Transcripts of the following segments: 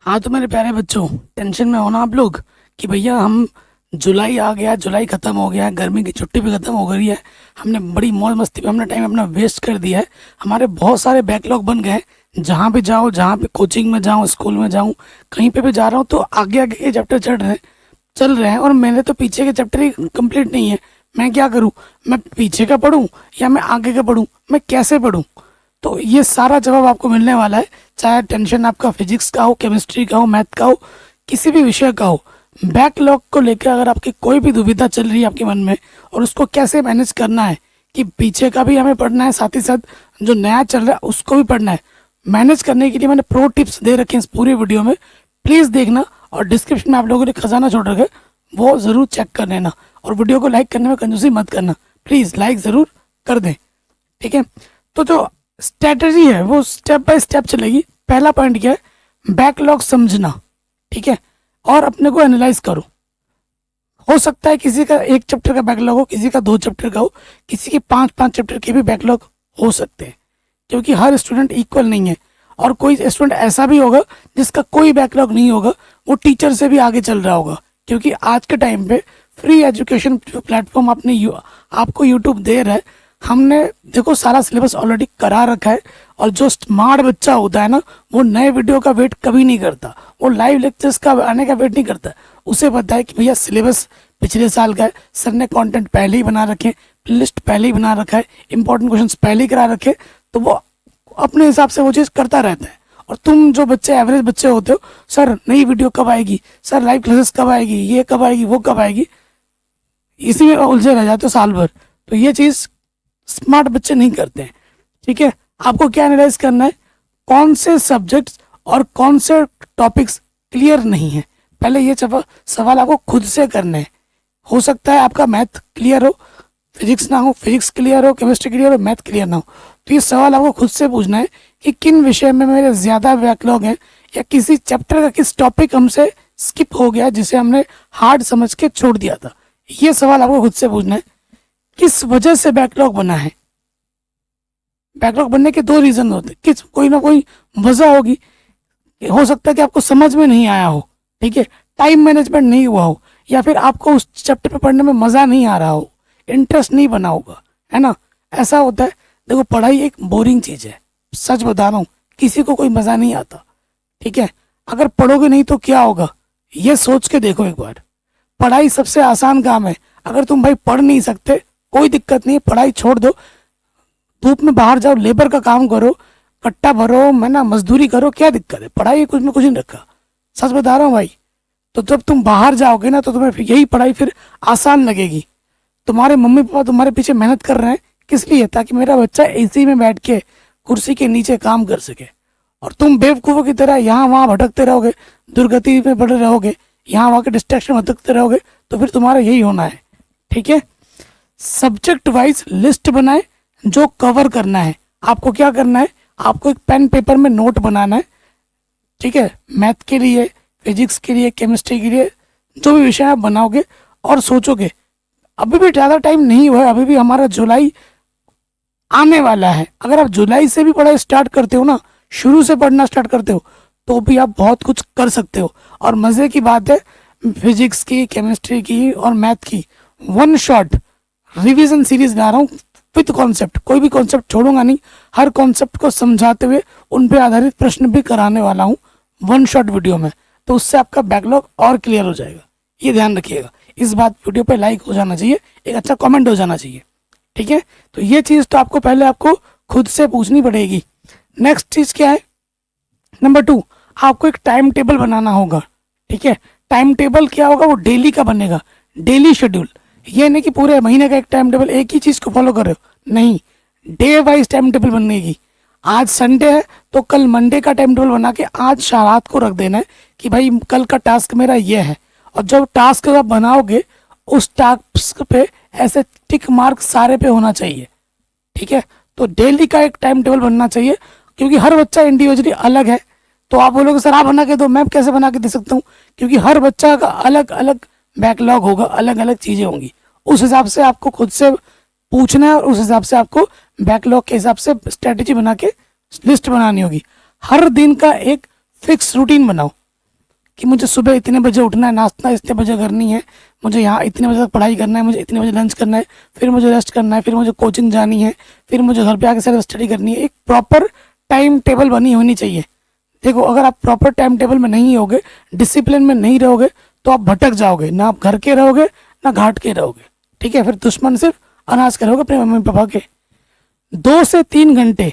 हाँ तो मेरे प्यारे बच्चों, टेंशन में हो ना आप लोग कि भैया हम जुलाई आ गया, जुलाई ख़त्म हो गया, गर्मी की छुट्टी भी ख़त्म हो गई है। हमने बड़ी मौज मस्ती पे हमने टाइम अपना वेस्ट कर दिया है। हमारे बहुत सारे बैकलॉग बन गए हैं। जहाँ पे जाओ, जहाँ पे कोचिंग में जाऊँ, स्कूल में जाऊँ, कहीं पे भी जा रहा हूँ तो आगे आगे के चैप्टर चल रहे हैं और मेरे तो पीछे के चैप्टर ही कंप्लीट नहीं है। मैं क्या करूँ? मैं पीछे का पढूं या मैं आगे का पढूं? मैं कैसे पढूं? तो ये सारा जवाब आपको मिलने वाला है। चाहे टेंशन आपका फिजिक्स का हो, केमिस्ट्री का हो, मैथ का हो, किसी भी विषय का हो, बैकलॉग को लेकर अगर आपकी कोई भी दुविधा चल रही है आपके मन में और उसको कैसे मैनेज करना है कि पीछे का भी हमें पढ़ना है, साथ ही साथ जो नया चल रहा है उसको भी पढ़ना है, मैनेज करने के लिए मैंने प्रो टिप्स दे रखे हैं इस पूरे वीडियो में। प्लीज़ देखना और डिस्क्रिप्शन में आप लोगों ने खजाना छोड़ रखा है, वो ज़रूर चेक कर लेना और वीडियो को लाइक करने में कंजूसी मत करना। प्लीज़ लाइक ज़रूर कर दें, ठीक है? तो जो स्ट्रेटजी है वो स्टेप बाय स्टेप चलेगी। पहला पॉइंट क्या है? बैकलॉग समझना, ठीक है? और अपने को एनालाइज करो। हो सकता है किसी का एक चैप्टर का बैकलॉग हो, किसी का 2 चैप्टर का हो, किसी के 5-5 चैप्टर के भी बैकलॉग हो सकते हैं, क्योंकि हर स्टूडेंट इक्वल नहीं है। और कोई स्टूडेंट ऐसा भी होगा जिसका कोई बैकलॉग नहीं होगा, वो टीचर से भी आगे चल रहा होगा। क्योंकि आज के टाइम पे फ्री एजुकेशन प्लेटफॉर्म आपको यूट्यूब दे रहा है। हमने देखो सारा सिलेबस ऑलरेडी करा रखा है। और जो स्मार्ट बच्चा होता है ना, वो नए वीडियो का वेट कभी नहीं करता, वो लाइव लेक्चर्स का आने का वेट नहीं करता। उसे पता है कि भैया सिलेबस पिछले साल का है, सर ने कंटेंट पहले ही बना रखे, लिस्ट पहले ही बना रखा है, इंपॉर्टेंट क्वेश्चंस पहले ही करा रखे, तो वो अपने हिसाब से वो चीज़ करता रहता है। और तुम जो बच्चे एवरेज बच्चे होते हो, सर नई वीडियो कब आएगी, सर लाइव क्लासेस कब आएगी, ये कब आएगी, वो कब आएगी, इसी में उलझे रह जाते हो साल भर। तो ये चीज़ स्मार्ट बच्चे नहीं करते हैं, ठीक है? आपको क्या एनालाइज करना है? कौन से सब्जेक्ट्स और कौन से टॉपिक्स क्लियर नहीं है, पहले ये सवाल आपको खुद से करने हैं। हो सकता है आपका मैथ क्लियर हो, फिजिक्स ना हो, फिजिक्स क्लियर हो, केमिस्ट्री क्लियर हो, मैथ क्लियर ना हो। तो ये सवाल आपको खुद से पूछना है कि किन विषय में मेरे ज़्यादा बैकलॉग हैं, या किसी चैप्टर का किस टॉपिक हमसे स्किप हो गया जिसे हमने हार्ड समझ के छोड़ दिया था। ये सवाल आपको खुद से पूछना है। किस वजह से बैकलॉग बना है? बैकलॉग बनने के 2 रीज़न होते हैं, किस कोई ना कोई वजह होगी। हो सकता है कि आपको समझ में नहीं आया हो, ठीक है, टाइम मैनेजमेंट नहीं हुआ हो, या फिर आपको उस चैप्टर पे पढ़ने में मज़ा नहीं आ रहा हो, इंटरेस्ट नहीं बना होगा, है ना? ऐसा होता है। देखो पढ़ाई एक बोरिंग चीज़ है, सच बता रहा हूँ, किसी को कोई मज़ा नहीं आता, ठीक है? अगर पढ़ोगे नहीं तो क्या होगा, ये सोच के देखो एक बार। पढ़ाई सबसे आसान काम है। अगर तुम भाई पढ़ नहीं सकते, कोई दिक्कत नहीं है, पढ़ाई छोड़ दो, धूप में बाहर जाओ, लेबर का काम करो, कट्टा भरो, मैं ना मजदूरी करो, क्या दिक्कत है? पढ़ाई कुछ में कुछ नहीं रखा, सच बता रहा हूँ भाई। तो जब तुम बाहर जाओगे ना तो तुम्हें यही पढ़ाई फिर आसान लगेगी। तुम्हारे मम्मी पापा तुम्हारे पीछे मेहनत कर रहे हैं, किस लिए? ताकि मेरा बच्चा एसी में बैठ के कुर्सी के नीचे काम कर सके। और तुम बेवकूफ़ों की तरह यहाँ वहाँ भटकते रहोगे, दुर्गति में पड़े रहोगे, यहाँ वहाँ के डिस्ट्रैक्शन में भटकते रहोगे, तो फिर तुम्हारा यही होना है, ठीक है? सब्जेक्ट वाइज लिस्ट बनाए जो कवर करना है। आपको क्या करना है? आपको एक पेन पेपर में नोट बनाना है, ठीक है? मैथ के लिए, फिजिक्स के लिए, केमिस्ट्री के लिए, जो भी विषय आप बनाओगे और सोचोगे। अभी भी ज़्यादा टाइम नहीं हुआ है, अभी भी हमारा जुलाई आने वाला है। अगर आप जुलाई से भी पढ़ाई स्टार्ट करते हो ना, शुरू से पढ़ना स्टार्ट करते हो, तो भी आप बहुत कुछ कर सकते हो। और मज़े की बात है, फिजिक्स की, केमिस्ट्री की और मैथ की वन शॉट रिवीजन सीरीज ला रहा हूँ विद कॉन्सेप्ट। कोई भी कॉन्सेप्ट छोड़ूंगा नहीं, हर कॉन्सेप्ट को समझाते हुए उन पे आधारित प्रश्न भी कराने वाला हूँ वन शॉट वीडियो में। तो उससे आपका बैकलॉग और क्लियर हो जाएगा, ये ध्यान रखिएगा। इस बात वीडियो पे लाइक हो जाना चाहिए, एक अच्छा कमेंट हो जाना चाहिए, ठीक है? तो ये चीज़ तो आपको पहले आपको खुद से पूछनी पड़ेगी। नेक्स्ट चीज़ क्या है? नंबर 2, आपको एक टाइम टेबल बनाना होगा, ठीक है? टाइम टेबल क्या होगा? वो डेली का बनेगा, डेली शेड्यूल। ये नहीं कि पूरे महीने का एक टाइम टेबल एक ही चीज़ को फॉलो कर रहे हो, नहीं, डे वाइज टाइम टेबल बनेगी। आज संडे है तो कल मंडे का टाइम टेबल बना के आज रात को रख देना है कि भाई कल का टास्क मेरा ये है। और जब टास्क आप बनाओगे, उस टास्क पे ऐसे टिक मार्क सारे पे होना चाहिए, ठीक है? तो डेली का एक टाइम टेबल बनना चाहिए, क्योंकि हर बच्चा इंडिविजुअली अलग है। तो आप बोलोगे सर आप बना के दो, मैं कैसे बना के दे सकता हूँ? क्योंकि हर बच्चा का अलग अलग बैकलॉग होगा, अलग अलग चीज़ें होंगी। उस हिसाब से आपको खुद से पूछना है और उस हिसाब से आपको बैकलॉग के हिसाब से स्ट्रेटेजी बना के लिस्ट बनानी होगी। हर दिन का एक फिक्स रूटीन बनाओ। कि मुझे सुबह इतने बजे उठना है, नाश्ता इतने बजे करनी है, मुझे यहाँ इतने बजे तक पढ़ाई करना है, मुझे इतने बजे लंच करना है, फिर मुझे रेस्ट करना है, फिर मुझे कोचिंग जानी है, फिर मुझे घर पे आके सेल्फ स्टडी करनी है। एक प्रॉपर टाइम टेबल बनी होनी चाहिए। देखो, अगर आप प्रॉपर टाइम टेबल में नहीं होगे, डिसिप्लिन में नहीं रहोगे, तो आप भटक जाओगे। ना आप घर के रहोगे, ना घाट के रहोगे। ठीक है, फिर दुश्मन सिर्फ अनाज के रहोगे अपने मम्मी पापा के। 2 से 3 घंटे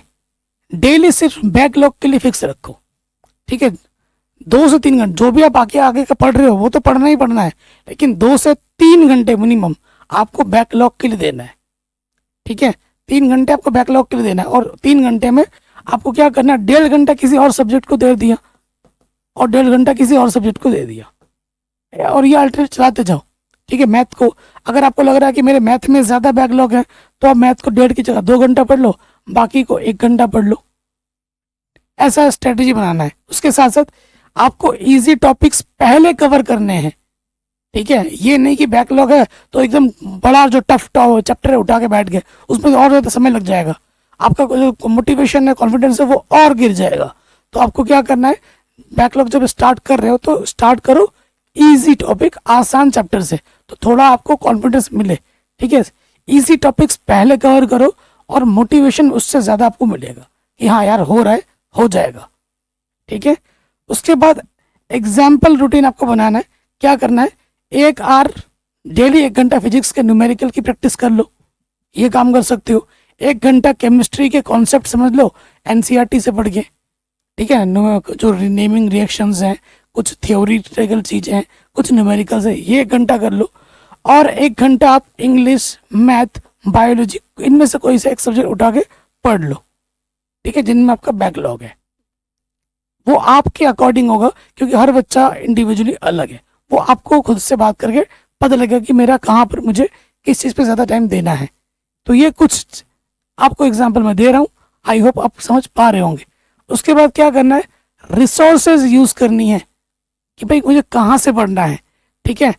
डेली सिर्फ बैकलॉग के लिए फिक्स रखो। ठीक है, 2 से 3 घंटे, जो भी आप आगे आगे का पढ़ रहे हो वो तो पढ़ना ही पढ़ना है, लेकिन 2 से 3 घंटे मिनिमम आपको बैकलॉग के लिए देना है। ठीक है, 3 घंटे आपको बैकलॉग के लिए देना है, और 3 घंटे में आपको क्या करना है, 1.5 घंटा किसी और सब्जेक्ट को दे दिया और 1.5 घंटा किसी और सब्जेक्ट को दे दिया, और ये अल्टरनेट चलाते जाओ। ठीक है, मैथ को अगर आपको लग रहा है कि मेरे मैथ में ज़्यादा बैकलॉग है, तो आप मैथ को 1.5 की जगह 2 घंटा पढ़ लो, बाकी को 1 घंटा पढ़ लो। ऐसा स्ट्रेटजी बनाना है। उसके साथ साथ आपको इजी टॉपिक्स पहले कवर करने हैं। ठीक है, ये नहीं कि बैकलॉग है तो एकदम बड़ा जो टफ चैप्टर है उठा के बैठ गए, उसमें और ज़्यादा समय लग जाएगा, आपका जो मोटिवेशन है, कॉन्फिडेंस है, वो और गिर जाएगा। तो आपको क्या करना है, बैकलॉग जब स्टार्ट कर रहे हो तो स्टार्ट करो इजी टॉपिक, आसान चैप्टर से, तो थोड़ा आपको कॉन्फिडेंस मिले। ठीक है, इजी टॉपिक्स पहले कवर करो और मोटिवेशन उससे ज़्यादा आपको मिलेगा कि हाँ यार हो रहा है, हो जाएगा। ठीक है, उसके बाद एग्जाम्पल रूटीन आपको बनाना है। क्या करना है, 1 आवर डेली 1 घंटा फिजिक्स के न्यूमेरिकल की प्रैक्टिस कर लो, ये काम कर सकते हो। 1 घंटा केमिस्ट्री के कॉन्सेप्ट समझ लो एनसीईआरटी से पढ़ के। ठीक है, जो नेमिंग रिएक्शंस हैं, कुछ थियोरिटिकल चीज़ें हैं, कुछ न्यूमेरिकल्स है, ये 1 घंटा कर लो। और 1 घंटा आप इंग्लिश, मैथ, बायोलॉजी, इनमें से कोई सा एक सब्जेक्ट उठा के पढ़ लो। ठीक है, जिनमें आपका बैकलॉग है, वो आपके अकॉर्डिंग होगा, क्योंकि हर बच्चा इंडिविजुअली अलग है। वो आपको खुद से बात करके पता लगेगा कि मेरा कहाँ पर मुझे किस चीज़ पे ज़्यादा टाइम देना है। तो ये कुछ आपको एग्जांपल मैं दे रहा हूँ, आई होप आप समझ पा रहे होंगे। उसके बाद क्या करना है, रिसोर्सेज यूज़ करनी है कि भाई मुझे कहाँ से पढ़ना है। ठीक है,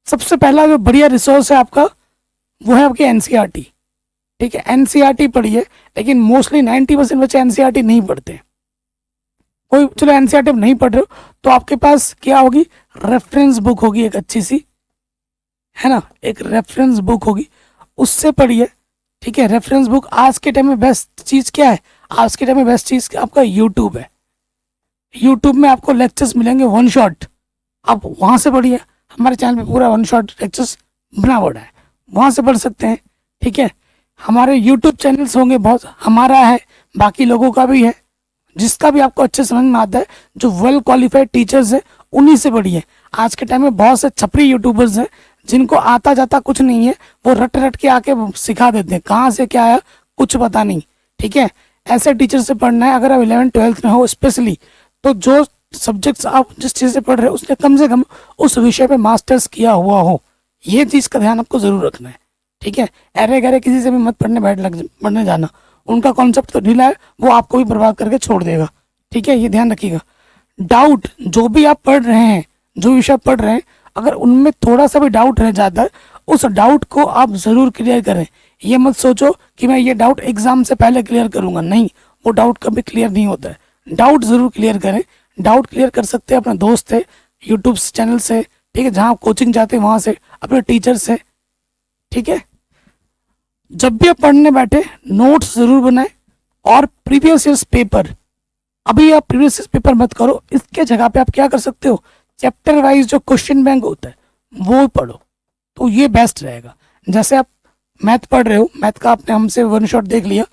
सबसे पहला जो बढ़िया रिसोर्स है आपका, वो है आपकी एनसीईआरटी। ठीक है, एनसीईआरटी पढ़िए, लेकिन मोस्टली 90% बच्चे एनसीईआरटी नहीं पढ़ते। कोई चलो एनसीईआरटी नहीं पढ़ रहे हो तो आपके पास क्या होगी, रेफरेंस बुक होगी एक अच्छी सी, है ना, एक रेफरेंस बुक होगी, उससे पढ़िए। ठीक है, रेफरेंस बुक। आज के टाइम में बेस्ट चीज़ क्या है, आज के टाइम में बेस्ट चीज़ आपका यूट्यूब है। यूट्यूब में आपको लेक्चर्स मिलेंगे 1 शॉट, आप वहाँ से पढ़िए। हमारे चैनल पे पूरा 1 शॉट लेक्चर्स बना पड़ा है, वहाँ से पढ़ सकते हैं। ठीक है, हमारे यूट्यूब चैनल्स होंगे बहुत, हमारा है, बाकी लोगों का भी है, जिसका भी आपको अच्छे समझ में आता है, जो वेल क्वालिफाइड टीचर्स हैं उन्हीं से पढ़िए। आज के टाइम में बहुत से छपरी यूट्यूबर्स हैं जिनको आता जाता कुछ नहीं है, वो रट रट के आके सिखा देते हैं, कहाँ से क्या आया कुछ पता नहीं। ठीक है, ऐसे टीचर से पढ़ना है। अगर आप 11th-12th में हो स्पेशली, तो जो सब्जेक्ट्स आप जिस चीज़ से पढ़ रहे हो उसने कम से कम उस विषय पे मास्टर्स किया हुआ हो, ये चीज़ का ध्यान आपको ज़रूर रखना है। ठीक है, अरे गरे किसी से भी मत पढ़ने जाना, उनका कॉन्सेप्ट तो ढीला है, वो आपको भी बर्बाद करके छोड़ देगा। ठीक है, ये ध्यान रखिएगा। डाउट, जो भी आप पढ़ रहे हैं, जो विषय पढ़ रहे हैं, अगर उनमें थोड़ा सा भी डाउट रह जाता है, उस डाउट को आप ज़रूर क्लियर करें। ये मत सोचो कि मैं ये डाउट एग्जाम से पहले क्लियर करूंगा, नहीं, वो डाउट कभी क्लियर नहीं होता है। डाउट ज़रूर क्लियर करें। डाउट क्लियर कर सकते हैं अपने दोस्त से, यूट्यूब चैनल से, ठीक है, जहाँ आप कोचिंग जाते हैं वहाँ से, अपने टीचर से। ठीक है, जब भी आप पढ़ने बैठे नोट्स ज़रूर बनाएं, और प्रीवियस ईयर्स पेपर, अभी आप प्रीवियस ईयर्स पेपर मत करो, इसके जगह पे आप क्या कर सकते हो, चैप्टर वाइज जो क्वेश्चन बैंक होता है वो पढ़ो, तो ये बेस्ट रहेगा। जैसे आप मैथ पढ़ रहे हो, मैथ का आपने हमसे 1 शॉट देख लिया,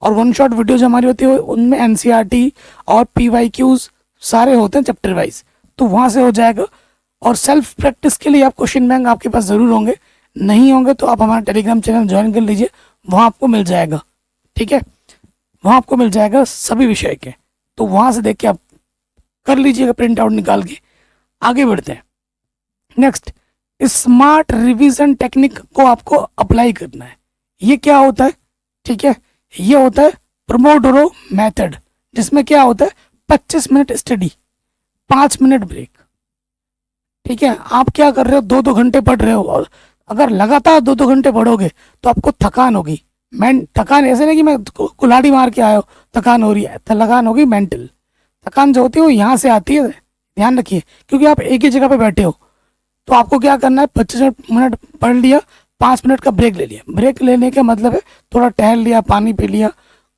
और 1 शॉट वीडियो जो हमारी होती है उनमें एनसीईआरटी और पीवाईक्यूज सारे होते हैं चैप्टर वाइज, तो वहाँ से हो जाएगा। और सेल्फ प्रैक्टिस के लिए आप क्वेश्चन बैंक आपके पास ज़रूर होंगे, नहीं होंगे तो आप हमारा टेलीग्राम चैनल ज्वाइन कर लीजिए, वहाँ आपको मिल जाएगा। ठीक है, वहाँ आपको मिल जाएगा सभी विषय के, तो वहाँ से देख के आप कर लीजिएगा प्रिंट आउट निकाल के। आगे बढ़ते हैं। नेक्स्ट, स्मार्ट रिवीजन टेक्निक को आपको अप्लाई करना है। ये क्या होता है, ठीक है, ये होता है प्रोमोडोरो मेथड, जिसमें क्या होता है 25 मिनट स्टडी, 5 मिनट ब्रेक। ठीक है, आप क्या कर रहे हो, 2-2 घंटे पढ़ रहे हो, और अगर लगातार 2-2 घंटे पढ़ोगे तो आपको थकान होगी। थकान ऐसे नहीं कि मैं कुल्हाड़ी मार के आया हूँ थकान हो रही है, थकान होगी मेंटल। थकान जो होती है वो यहाँ से आती है, ध्यान रखिए, क्योंकि आप एक ही जगह पे बैठे हो, तो आपको क्या करना है, 25 मिनट पढ़ लिया, 5 मिनट का ब्रेक ले लिया। ब्रेक लेने का मतलब है थोड़ा टहल लिया, पानी पी लिया,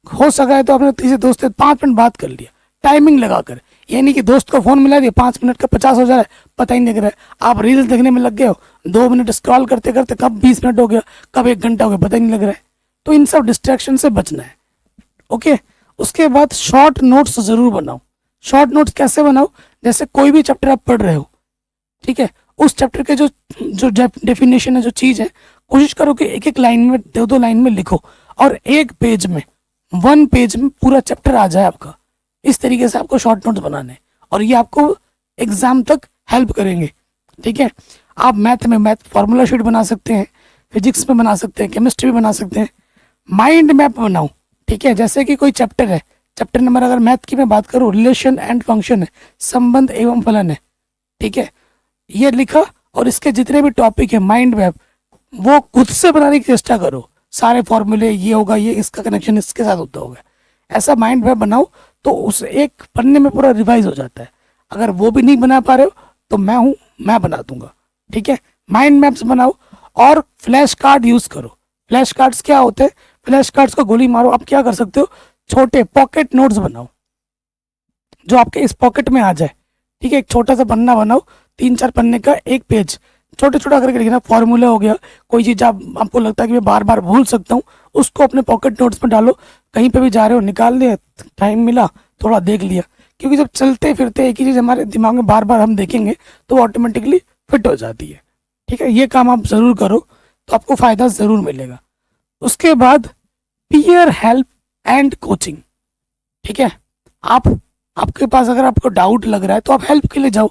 हो सका है तो अपने किसी दोस्त से 5 मिनट बात कर लिया, टाइमिंग लगाकर। ये नहीं कि दोस्त को फोन मिला दिया, 5 मिनट का 50 हो जा रहा है, पता ही नहीं लग रहा है। आप रील्स देखने में लग गए हो, 2 मिनट स्क्रॉल करते करते कब 20 मिनट हो गया, कब 1 घंटा हो गया, पता ही नहीं लग रहा है। तो इन सब डिस्ट्रैक्शन से बचना है। ओके। उसके बाद शॉर्ट नोट्स जरूर बनाओ। शॉर्ट नोट्स कैसे बनाओ, जैसे कोई भी चैप्टर आप पढ़ रहे हो, ठीक है, उस चैप्टर के जो जो डेफिनेशन है, जो चीज है, कोशिश करो कि एक एक लाइन में, दो दो लाइन में लिखो, और एक पेज में, 1 पेज में पूरा चैप्टर आ जाए आपका। इस तरीके से आपको शॉर्ट नोट्स बनाने हैं, और ये आपको एग्जाम तक हेल्प करेंगे। ठीक है। आप मैथ में मैथ फॉर्मूला शीट बना सकते हैं, फिजिक्स में बना सकते हैं, केमिस्ट्री में बना सकते हैं। माइंड मैप बनाओ। ठीक है। जैसे कि कोई चैप्टर है, चैप्टर नंबर अगर मैथ की मैं बात करूँ, रिलेशन एंड फंक्शन है, संबंध एवं फलन है, ठीक है, ये लिखा, और इसके जितने भी टॉपिक है, माइंड मैप वो खुद से बनाने की चेष्टा करो। सारे फॉर्मूले, ये होगा, ये इसका कनेक्शन इसके साथ होता होगा, ऐसा माइंड मैप बनाओ, तो उस एक पन्ने में पूरा रिवाइज हो जाता है। अगर वो भी नहीं बना पा रहे हो तो मैं हूँ, मैं बना दूंगा। ठीक है। माइंड मैप्स बनाओ, और फ्लैश कार्ड यूज करो। फ्लैश कार्ड्स क्या होते हैं, फ्लैश कार्ड्स को गोली मारो। आप क्या कर सकते हो, छोटे पॉकेट नोट्स बनाओ जो आपके इस पॉकेट में आ जाए। ठीक है। एक छोटा सा पन्ना बनाओ, 3-4 पन्ने का, एक पेज, छोटा छोटा करके लिखना। फॉर्मूला हो गया, कोई चीज आपको लगता है कि मैं बार बार भूल सकता हूँ, उसको अपने पॉकेट नोट्स में डालो। कहीं पे भी जा रहे हो, निकाल लिया, टाइम मिला थोड़ा देख लिया, क्योंकि जब चलते फिरते एक ही चीज हमारे दिमाग में बार बार हम देखेंगे तो वो ऑटोमेटिकली फिट हो जाती है। ठीक है। ये काम आप जरूर करो, तो आपको फायदा जरूर मिलेगा। उसके बाद पीयर हेल्प एंड कोचिंग। ठीक है। आपके पास अगर आपको डाउट लग रहा है तो आप हेल्प के लिए जाओ।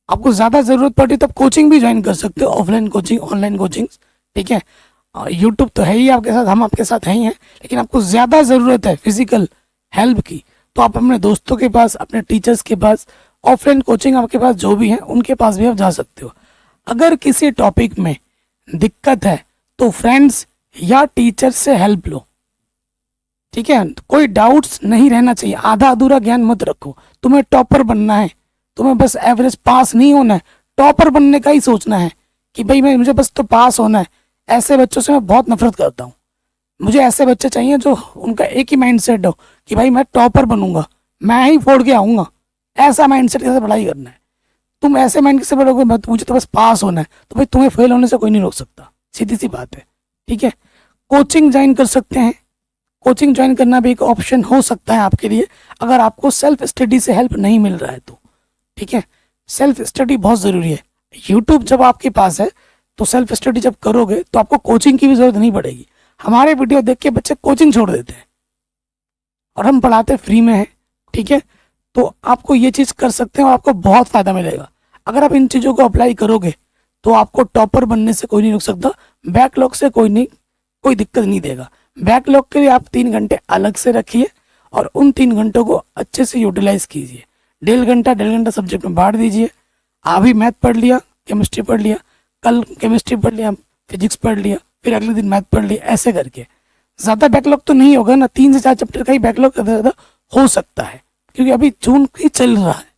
आपको ज्यादा जरूरत पड़ी तब कोचिंग भी ज्वाइन कर सकते हो, ऑफलाइन कोचिंग, ऑनलाइन कोचिंग। ठीक है। यूट्यूब तो है ही आपके साथ, हम आपके साथ हैं ही हैं, लेकिन आपको ज्यादा जरूरत है फिजिकल हेल्प की, तो आप अपने दोस्तों के पास, अपने टीचर्स के पास, ऑफलाइन कोचिंग आपके पास जो भी है उनके पास भी आप जा सकते हो। अगर किसी टॉपिक में दिक्कत है तो फ्रेंड्स या टीचर से हेल्प लो। ठीक है। कोई डाउट्स नहीं रहना चाहिए, आधा अधूरा ज्ञान मत रखो। तुम्हें टॉपर बनना है, तुम्हें बस एवरेज पास नहीं होना है, टॉपर बनने का ही सोचना है कि भाई मुझे बस तो पास होना है। ऐसे बच्चों से मैं बहुत नफरत करता हूँ। मुझे ऐसे बच्चे चाहिए जो उनका एक ही माइंड सेट हो कि भाई मैं टॉपर बनूंगा, मैं ही फोड़ के आऊंगा। ऐसा माइंड सेट के साथ पढ़ाई करना है। तुम ऐसे माइंड से पढ़ोगे, मुझे तो बस पास होना है, तो भाई तुम्हें फेल होने से कोई नहीं रोक सकता, सीधी सी बात है। ठीक है। कोचिंग ज्वाइन कर सकते हैं। कोचिंग ज्वाइन करना भी एक ऑप्शन हो सकता है आपके लिए, अगर आपको सेल्फ स्टडी से हेल्प नहीं मिल रहा है तो। ठीक है। सेल्फ स्टडी बहुत ज़रूरी है। यूट्यूब जब आपके पास है तो सेल्फ स्टडी जब करोगे तो आपको कोचिंग की भी ज़रूरत नहीं पड़ेगी। हमारे वीडियो देख के बच्चे कोचिंग छोड़ देते हैं, और हम पढ़ाते फ्री में है। ठीक है। तो आपको ये चीज़ कर सकते हैं और आपको बहुत फ़ायदा मिलेगा। अगर आप इन चीज़ों को अप्लाई करोगे तो आपको टॉपर बनने से कोई नहीं रोक सकता, बैकलॉग से कोई दिक्कत नहीं देगा। बैकलॉग के लिए आप 3 घंटे अलग से रखिए, और उन 3 घंटों को अच्छे से यूटिलाइज कीजिए। 1.5 घंटा सब्जेक्ट में बांट दीजिए। अभी मैथ पढ़ लिया, केमिस्ट्री पढ़ लिया, कल केमिस्ट्री पढ़ लिया, फिजिक्स पढ़ लिया, फिर अगले दिन मैथ पढ़ लिया, ऐसे करके। ज़्यादा बैकलॉग तो नहीं होगा ना, 3 से 4 चैप्टर का ही बैकलॉग ज़्यादा हो सकता है, क्योंकि अभी जून ही चल रहा है।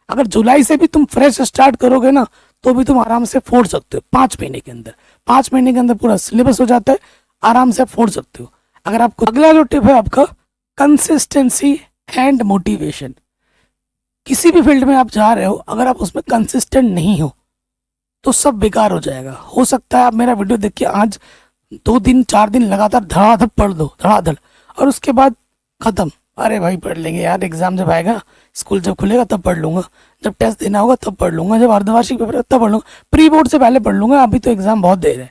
अगर जुलाई से भी तुम फ्रेश स्टार्ट करोगे ना, तो भी तुम आराम से फोड़ सकते हो 5 महीने के अंदर। 5 महीने के अंदर पूरा सिलेबस हो जाता है, आराम से आप फोड़ सकते हो। अगर आपको अगला जो टिप है आपका, कंसिस्टेंसी एंड मोटिवेशन। किसी भी फील्ड में आप जा रहे हो, अगर आप उसमें कंसिस्टेंट नहीं हो तो सब बेकार हो जाएगा। हो सकता है आप मेरा वीडियो देख के आज 2 दिन 4 दिन लगातार धड़ाधड़ पढ़ दो, धड़ाधड़, और उसके बाद खत्म। अरे भाई पढ़ लेंगे यार, एग्जाम जब आएगा, स्कूल जब खुलेगा तब पढ़ लूंगा, जब टेस्ट देना होगा तब पढ़ लूंगा, जब अर्धवार्षिक पेपर तब पढ़ लूंगा, प्री बोर्ड से पहले पढ़ लूंगा, अभी तो एग्जाम बहुत देर है।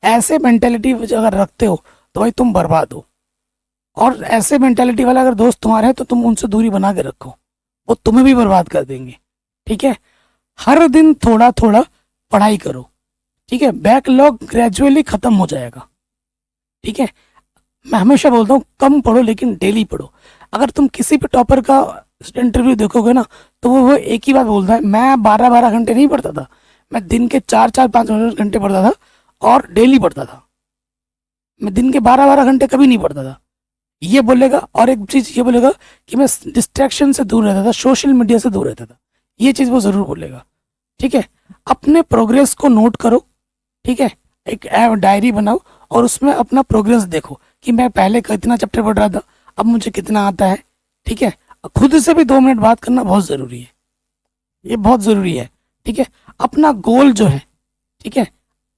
ऐसे मेंटेलिटी अगर रखते हो तो भाई तुम बर्बाद हो। और ऐसे मेंटेलिटी वाला अगर दोस्त तुम्हारे हैं तो तुम उनसे दूरी बना के रखो, वो तुम्हें भी बर्बाद कर देंगे। ठीक है। हर दिन थोड़ा थोड़ा पढ़ाई करो। ठीक है। बैकलॉग ग्रेजुअली खत्म हो जाएगा। ठीक है। मैं हमेशा बोलता हूँ कम पढ़ो लेकिन डेली पढ़ो। अगर तुम किसी भी टॉपर का इंटरव्यू देखोगे ना, तो वो एक ही बात बोलता है, मैं 12-12 घंटे नहीं पढ़ता था, मैं दिन के 4-4, 5-5 घंटे पढ़ता था, और डेली पढ़ता था। मैं दिन के 12-12 घंटे कभी नहीं पढ़ता था, ये बोलेगा। और एक चीज ये बोलेगा कि मैं डिस्ट्रैक्शन से दूर रहता था, सोशल मीडिया से दूर रहता था, ये चीज़ वो ज़रूर बोलेगा। ठीक है, अपने प्रोग्रेस को नोट करो। ठीक है, एक डायरी बनाओ और उसमें अपना प्रोग्रेस देखो कि मैं पहले कितना चैप्टर पढ़ रहा था, अब मुझे कितना आता है। ठीक है, खुद से भी 2 मिनट बात करना बहुत ज़रूरी है, ये बहुत ज़रूरी है। ठीक है, अपना गोल जो है, ठीक है,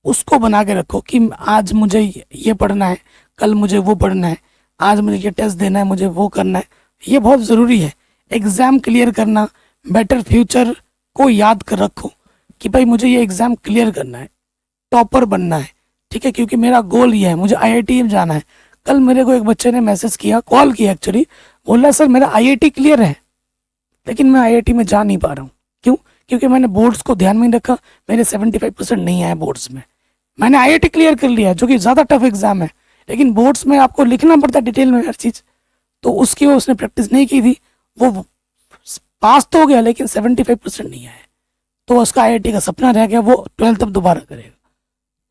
उसको बना के रखो कि आज मुझे ये पढ़ना है, कल मुझे वो पढ़ना है, आज मुझे ये टेस्ट देना है, मुझे वो करना है। ये बहुत ज़रूरी है। एग्ज़ाम क्लियर करना, बेटर फ्यूचर को याद कर रखो कि भाई मुझे ये एग्ज़ाम क्लियर करना है, टॉपर बनना है। ठीक है, क्योंकि मेरा गोल ये है, मुझे आईआईटी में जाना है। कल मेरे को एक बच्चे ने मैसेज किया, कॉल किया एक्चुअली, बोला सर मेरा आईआईटी क्लियर है लेकिन मैं आईआईटी में जा नहीं पा रहा हूँ। क्यों? क्योंकि मैंने बोर्ड्स को ध्यान में नहीं रखा, मेरे 75% नहीं आए बोर्ड्स में। मैंने आईआईटी क्लियर कर लिया जो कि ज़्यादा टफ एग्जाम है, लेकिन बोर्ड्स में आपको लिखना पड़ता है डिटेल में हर चीज़, तो उसकी वो उसने प्रैक्टिस नहीं की थी। वो पास तो हो गया लेकिन 75% नहीं आया, तो उसका आईआईटी का सपना रह गया, वो 12th अब दोबारा करेगा।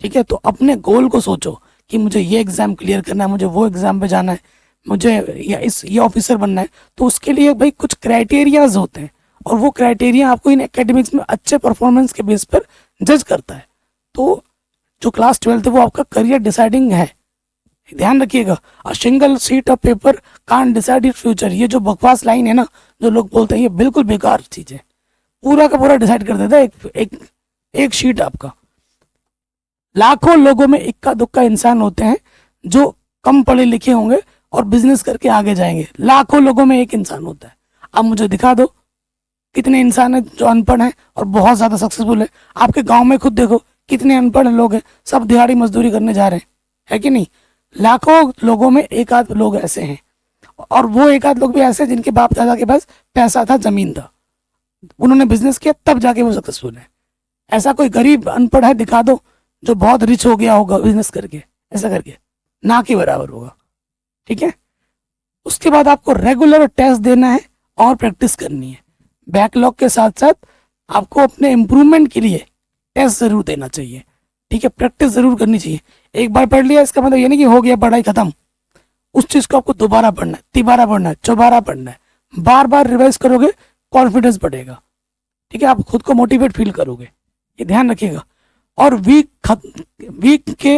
ठीक है, तो अपने गोल को सोचो कि मुझे ये एग्ज़ाम क्लियर करना है, मुझे वो एग्ज़ाम पे जाना है, मुझे ये ऑफिसर बनना है। तो उसके लिए भाई कुछ क्राइटेरियाज होते हैं और वो क्राइटेरिया आपको इन एकेडमिक्स में अच्छे परफॉर्मेंस के बेस पर जज करता है। तो जो क्लास 12th है वो आपका करियर डिसाइडिंग है, ध्यान रखिएगा। A single sheet of paper can't decide your future, ये जो बकवास लाइन है ना, जो लोग बोलते हैं, ये बिल्कुल बेकार चीज़ है। पूरा का पूरा डिसाइड कर देता है एक शीट आपका। लाखों लोगों में इक्का दुक्का इंसान होते हैं जो कम पढ़े लिखे होंगे और बिजनेस करके आगे जाएंगे। लाखों लोगों में एक इंसान होता है। अब मुझे दिखा दो कितने इंसान हैं जो अनपढ़ हैं और बहुत ज़्यादा सक्सेसफुल है। आपके गांव में खुद देखो कितने अनपढ़ लोग हैं, सब दिहाड़ी मजदूरी करने जा रहे हैं, है कि नहीं? लाखों लोगों में एक आध लोग ऐसे हैं, और वो एक आध लोग भी ऐसे हैं जिनके बाप दादा के पास पैसा था, जमीन था, उन्होंने बिजनेस किया तब जाके वो सक्सेसफुल है। ऐसा कोई गरीब अनपढ़ है दिखा दो जो बहुत रिच हो गया होगा बिजनेस करके, ऐसा करके, ना के बराबर होगा। ठीक है, उसके बाद आपको रेगुलर टेस्ट देना है और प्रैक्टिस करनी है। बैकलॉग के साथ साथ आपको अपने इम्प्रूवमेंट के लिए टेस्ट जरूर देना चाहिए। ठीक है, प्रैक्टिस जरूर करनी चाहिए। एक बार पढ़ लिया इसका मतलब ये नहीं कि हो गया पढ़ाई खत्म। उस चीज को आपको दोबारा पढ़ना है, तिबारा पढ़ना है, चौबारा पढ़ना है, बार बार रिवाइज करोगे, कॉन्फिडेंस बढ़ेगा। ठीक है, आप खुद को मोटिवेट फील करोगे, ये ध्यान रखिएगा। और वीक के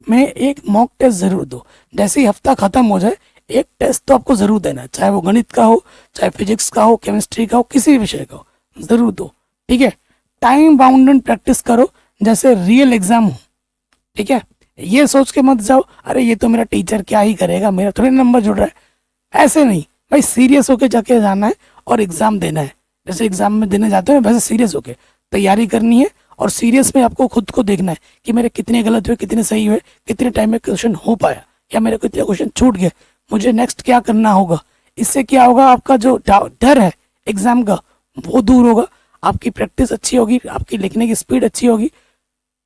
में एक मॉक टेस्ट जरूर दो। जैसे ही हफ्ता खत्म हो जाए एक टेस्ट तो आपको जरूर देना है, चाहे वो गणित का हो, चाहे फिजिक्स का हो, केमिस्ट्री का हो, किसी विषय का हो, जरूर दो। ठीक है, टाइम बाउंडेड प्रैक्टिस करो जैसे रियल एग्जाम हो। ठीक है, ये सोच के मत जाओ अरे ये तो मेरा टीचर क्या ही करेगा, मेरा थोड़े नंबर जुड़ रहा है। ऐसे नहीं भाई, सीरियस होके जाके जाना है और एग्जाम देना है। जैसे एग्जाम में देने जाते हो वैसे सीरियस होके तैयारी करनी है, और सीरियस में आपको खुद को देखना है कि मेरे कितने गलत हुए, कितने सही हुए, कितने टाइम में क्वेश्चन हो पाया, या मेरे कितने क्वेश्चन छूट गए, मुझे नेक्स्ट क्या करना होगा। इससे क्या होगा, आपका जो डर है एग्जाम का वो दूर होगा, आपकी प्रैक्टिस अच्छी होगी, आपकी लिखने की स्पीड अच्छी होगी।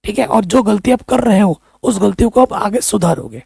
ठीक है, और जो गलती आप कर रहे हो उस गलतियों को आप आगे सुधारोगे।